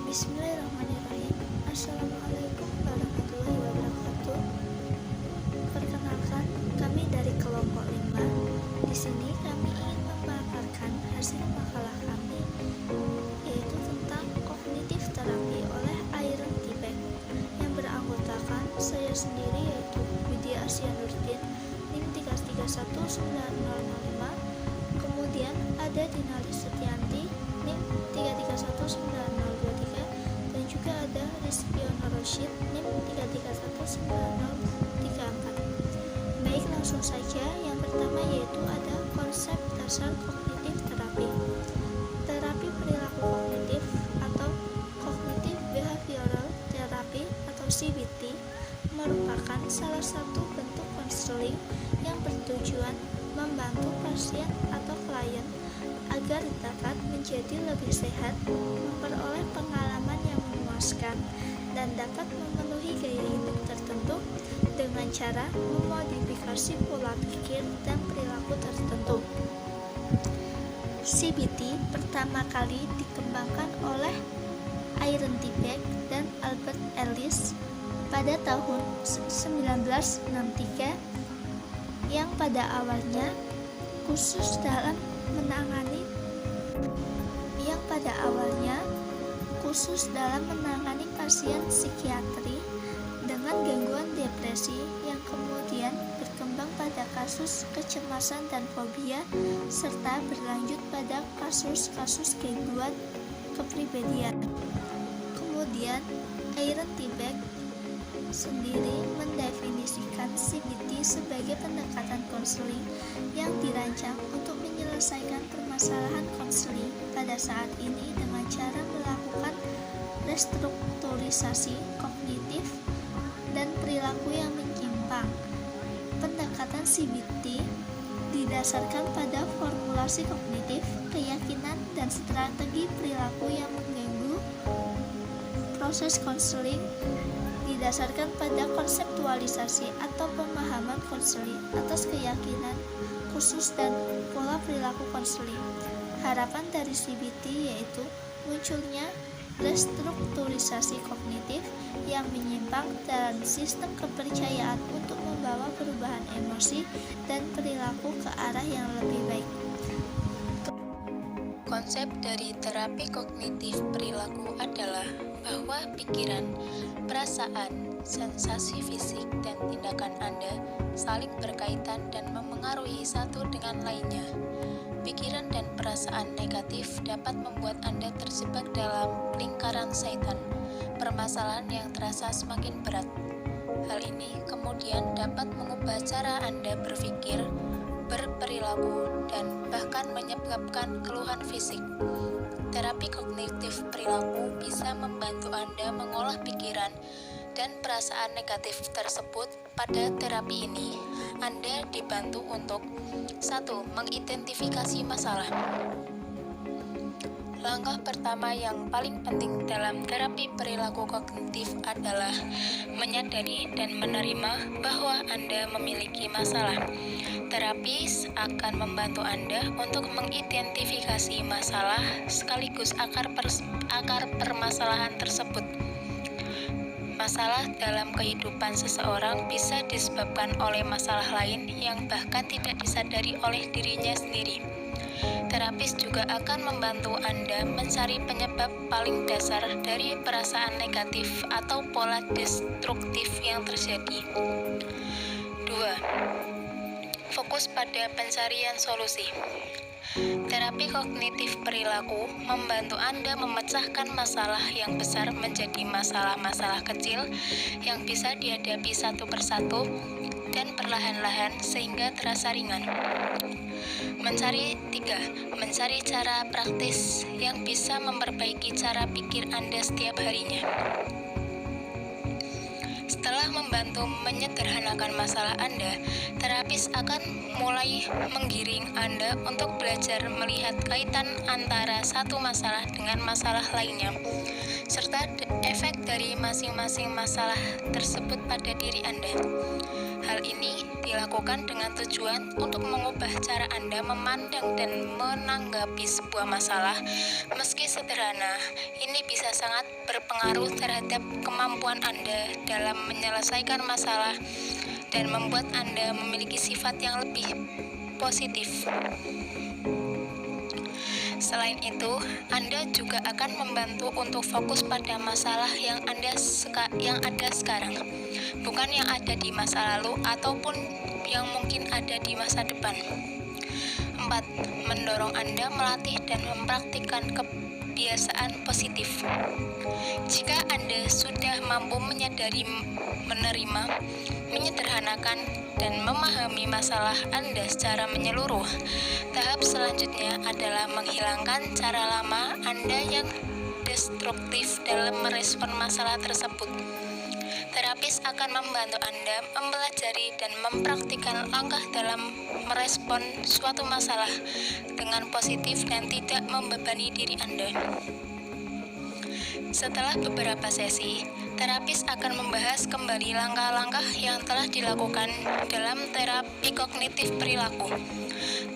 Bismillahirrahmanirrahim. Assalamualaikum warahmatullahi wabarakatuh. Perkenalkan, kami dari kelompok 5. Di sini kami ingin memaparkan hasil makalah kami, yaitu tentang kognitif terapi oleh Iron Tibet, yang beranggotakan saya sendiri yaitu Widya Asia Nurdin, NIM 3319005. Kemudian ada Dinalis Setianti, NIM 3319023, dan juga ada Rizkiono Rosyid, NIM 3319034. Baik, langsung saja. Yang pertama yaitu ada konsep dasar kognitif terapi. Terapi perilaku kognitif atau Cognitive Behavioral Therapy atau CBT merupakan salah satu bentuk konseling yang bertujuan membantu pasien atau klien agar dapat menjadi lebih sehat, memperoleh pengalaman yang memuaskan, dan dapat memenuhi gaya hidup tertentu dengan cara memodifikasi pola pikir dan perilaku tertentu. CBT pertama kali dikembangkan oleh Iron Tibet dan Albert Ellis pada tahun 1963, yang pada awalnya khusus dalam menangani pasien psikiatri dengan gangguan depresi yang kemudian berkembang pada kasus kecemasan dan fobia serta berlanjut pada kasus-kasus gangguan kepribadian. Kemudian Iron Tibet sendiri mendefinisikan CBT sebagai pendekatan konseling yang dirancang untuk menyelesaikan permasalahan konseling pada saat ini dengan cara melakukan restrukturisasi kognitif dan perilaku yang menyimpang. Pendekatan CBT didasarkan pada formulasi kognitif, keyakinan, dan strategi perilaku yang mengganggu. Proses konseling didasarkan pada konseptualisasi atau pemahaman konseling atas keyakinan khusus dan pola perilaku konseling. Harapan dari CBT yaitu munculnya restrukturisasi kognitif yang menyimpang dalam sistem kepercayaan untuk membawa perubahan emosi dan perilaku ke arah yang lebih baik. Konsep dari terapi kognitif perilaku adalah bahwa pikiran, perasaan, sensasi fisik, dan tindakan Anda saling berkaitan dan memengaruhi satu dengan lainnya. Pikiran dan perasaan negatif dapat membuat Anda terjebak dalam lingkaran setan, permasalahan yang terasa semakin berat. Hal ini kemudian dapat mengubah cara Anda berpikir, berperilaku, dan bahkan menyebabkan keluhan fisik. Terapi kognitif perilaku bisa membantu Anda mengolah pikiran dan perasaan negatif tersebut. Pada terapi ini, Anda dibantu untuk 1. Mengidentifikasi masalah. Langkah pertama yang paling penting dalam terapi perilaku kognitif adalah menyadari dan menerima bahwa Anda memiliki masalah. Terapis akan membantu Anda untuk mengidentifikasi masalah sekaligus akar permasalahan tersebut. Masalah dalam kehidupan seseorang bisa disebabkan oleh masalah lain yang bahkan tidak disadari oleh dirinya sendiri. Terapis juga akan membantu Anda mencari penyebab paling dasar dari perasaan negatif atau pola destruktif yang terjadi. 2. Fokus pada pencarian solusi. Terapi kognitif perilaku membantu Anda memecahkan masalah yang besar menjadi masalah-masalah kecil yang bisa dihadapi satu persatu dan perlahan-lahan sehingga terasa ringan. 3. Mencari cara praktis yang bisa memperbaiki cara pikir Anda setiap harinya. Setelah membantu menyederhanakan masalah Anda, terapis akan mulai menggiring Anda untuk belajar melihat kaitan antara satu masalah dengan masalah lainnya, serta efek dari masing-masing masalah tersebut pada diri Anda. Hal ini dilakukan dengan tujuan untuk mengubah cara Anda memandang dan menanggapi sebuah masalah. Meski sederhana, ini bisa sangat berpengaruh terhadap kemampuan Anda dalam menyelesaikan masalah dan membuat Anda memiliki sifat yang lebih positif. Selain itu, Anda juga akan membantu untuk fokus pada masalah yang ada sekarang, bukan yang ada di masa lalu ataupun yang mungkin ada di masa depan. 4. Mendorong Anda melatih dan mempraktikkan kebiasaan positif. Jika Anda sudah mampu menyadari, menerima, menyederhanakan, dan memahami masalah Anda secara menyeluruh, tahap selanjutnya adalah menghilangkan cara lama Anda yang destruktif dalam merespon masalah tersebut. Terapis akan membantu Anda mempelajari dan mempraktikkan langkah dalam merespon suatu masalah dengan positif dan tidak membebani diri Anda. Setelah beberapa sesi, terapis akan membahas kembali langkah-langkah yang telah dilakukan dalam terapi kognitif perilaku.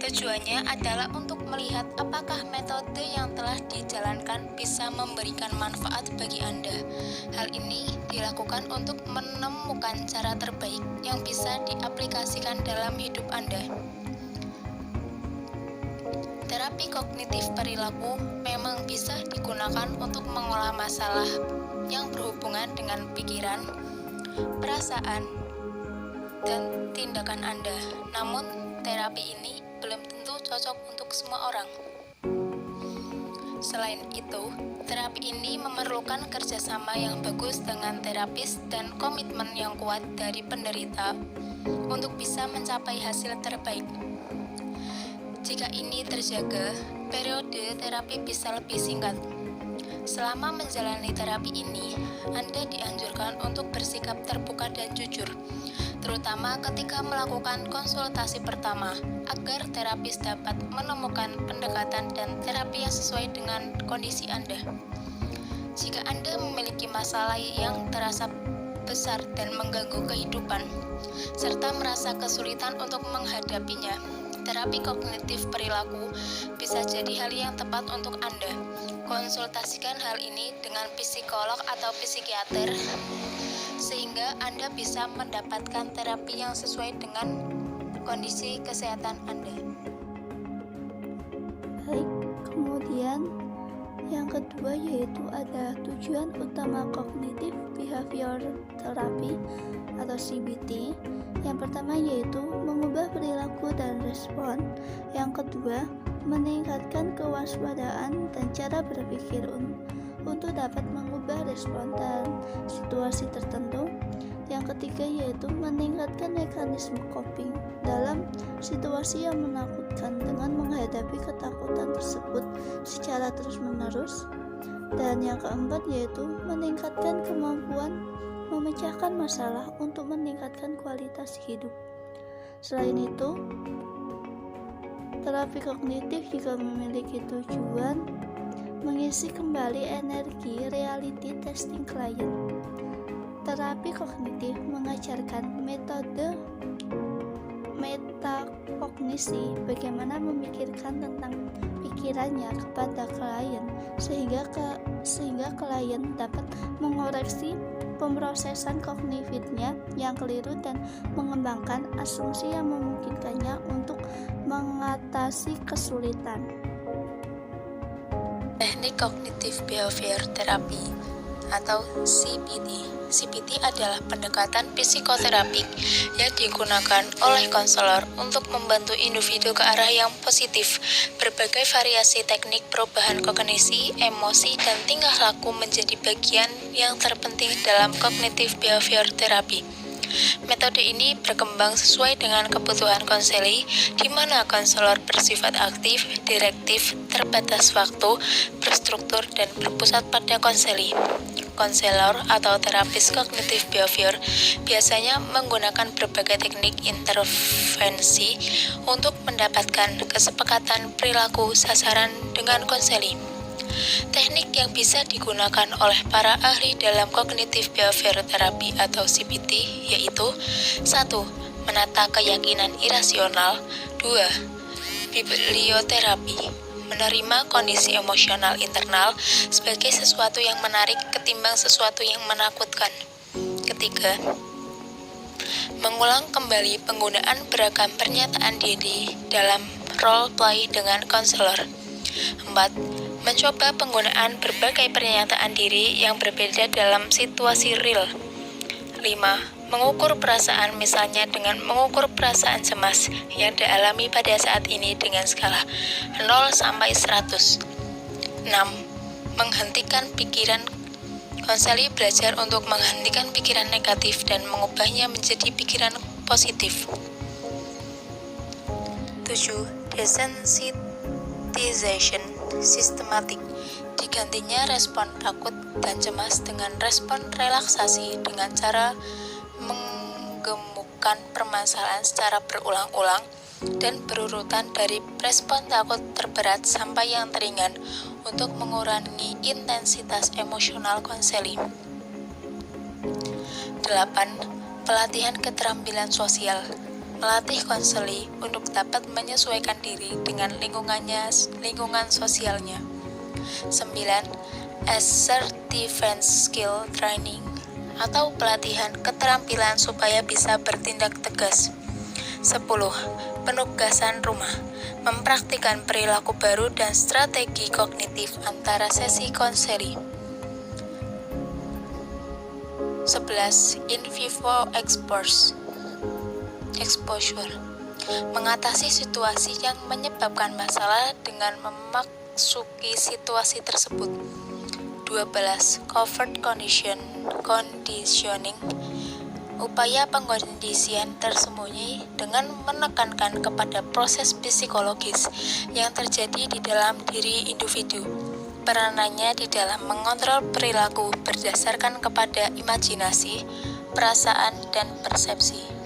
Tujuannya adalah untuk melihat apakah metode yang telah dijalankan bisa memberikan manfaat bagi Anda. Hal ini dilakukan untuk menemukan cara terbaik yang bisa diaplikasikan dalam hidup Anda. Terapi kognitif perilaku memang bisa digunakan untuk mengolah masalah yang berhubungan dengan pikiran, perasaan, dan tindakan Anda. Namun, terapi ini belum tentu cocok untuk semua orang. Selain itu, terapi ini memerlukan kerjasama yang bagus dengan terapis dan komitmen yang kuat dari penderita untuk bisa mencapai hasil terbaik. Jika ini terjaga, periode terapi bisa lebih singkat. Selama menjalani terapi ini, Anda dianjurkan untuk bersikap terbuka dan jujur, terutama ketika melakukan konsultasi pertama, agar terapis dapat menemukan pendekatan dan terapi yang sesuai dengan kondisi Anda. Jika Anda memiliki masalah yang terasa besar dan mengganggu kehidupan, serta merasa kesulitan untuk menghadapinya, terapi kognitif perilaku bisa jadi hal yang tepat untuk Anda. Konsultasikan hal ini dengan psikolog atau psikiater sehingga Anda bisa mendapatkan terapi yang sesuai dengan kondisi kesehatan Anda. Baik, kemudian yang kedua yaitu ada tujuan utama kognitif behavior therapy atau CBT. Yang pertama yaitu mengubah perilaku dan respon. Yang kedua, meningkatkan kewaspadaan dan cara berpikir untuk dapat mengubah respon dan situasi tertentu. Yang ketiga yaitu meningkatkan mekanisme coping dalam situasi yang menakutkan dengan menghadapi ketakutan tersebut secara terus-menerus. Dan yang keempat yaitu meningkatkan kemampuan memecahkan masalah untuk meningkatkan kualitas hidup. Selain itu, terapi kognitif juga memiliki tujuan mengisi kembali energi reality testing klien. Terapi kognitif mengajarkan metode metakognisi, bagaimana memikirkan tentang pikirannya kepada klien sehingga klien dapat mengoreksi pemrosesan kognitifnya yang keliru dan mengembangkan asumsi yang memungkinkannya untuk mengatasi kesulitan. Teknik Kognitif Behavior Therapy atau CBT. CBT adalah pendekatan psikoterapik yang digunakan oleh konselor untuk membantu individu ke arah yang positif. Berbagai variasi teknik perubahan kognisi, emosi, dan tingkah laku menjadi bagian yang terpenting dalam Kognitif Behavior Therapy. Metode ini berkembang sesuai dengan kebutuhan konseli, di mana konselor bersifat aktif, direktif, terbatas waktu, berstruktur, dan berpusat pada konseli. Konselor atau terapis kognitif behavior biasanya menggunakan berbagai teknik intervensi untuk mendapatkan kesepakatan perilaku sasaran dengan konseli. Teknik yang bisa digunakan oleh para ahli dalam kognitif behavior therapy atau CBT yaitu 1. menata keyakinan irasional. 2. Biblioterapi, menerima kondisi emosional internal sebagai sesuatu yang menarik ketimbang sesuatu yang menakutkan. Ketiga, mengulang kembali penggunaan beragam pernyataan diri dalam role play dengan konselor. 4. Mencoba penggunaan berbagai pernyataan diri yang berbeda dalam situasi real. 5. Mengukur perasaan, misalnya dengan mengukur perasaan cemas yang dialami pada saat ini dengan skala 0 sampai 100. 6. Menghentikan pikiran. Konseli belajar untuk menghentikan pikiran negatif dan mengubahnya menjadi pikiran positif. 7. Desensitization sistematik, digantinya respon takut dan cemas dengan respon relaksasi dengan cara menggemukkan permasalahan secara berulang-ulang dan berurutan dari respon takut terberat sampai yang teringan untuk mengurangi intensitas emosional konseli. 8. Pelatihan keterampilan sosial, melatih konseli untuk dapat menyesuaikan diri dengan lingkungan sosialnya. 9. Assertiveness skill training, atau pelatihan keterampilan supaya bisa bertindak tegas. 10. Penugasan rumah, mempraktikkan perilaku baru dan strategi kognitif antara sesi konseli. 11. In vivo exposure, mengatasi situasi yang menyebabkan masalah dengan memasuki situasi tersebut. 12. Covert conditioning, upaya pengkondisian tersembunyi dengan menekankan kepada proses psikologis yang terjadi di dalam diri individu. Peranannya di dalam mengontrol perilaku berdasarkan kepada imajinasi, perasaan, dan persepsi.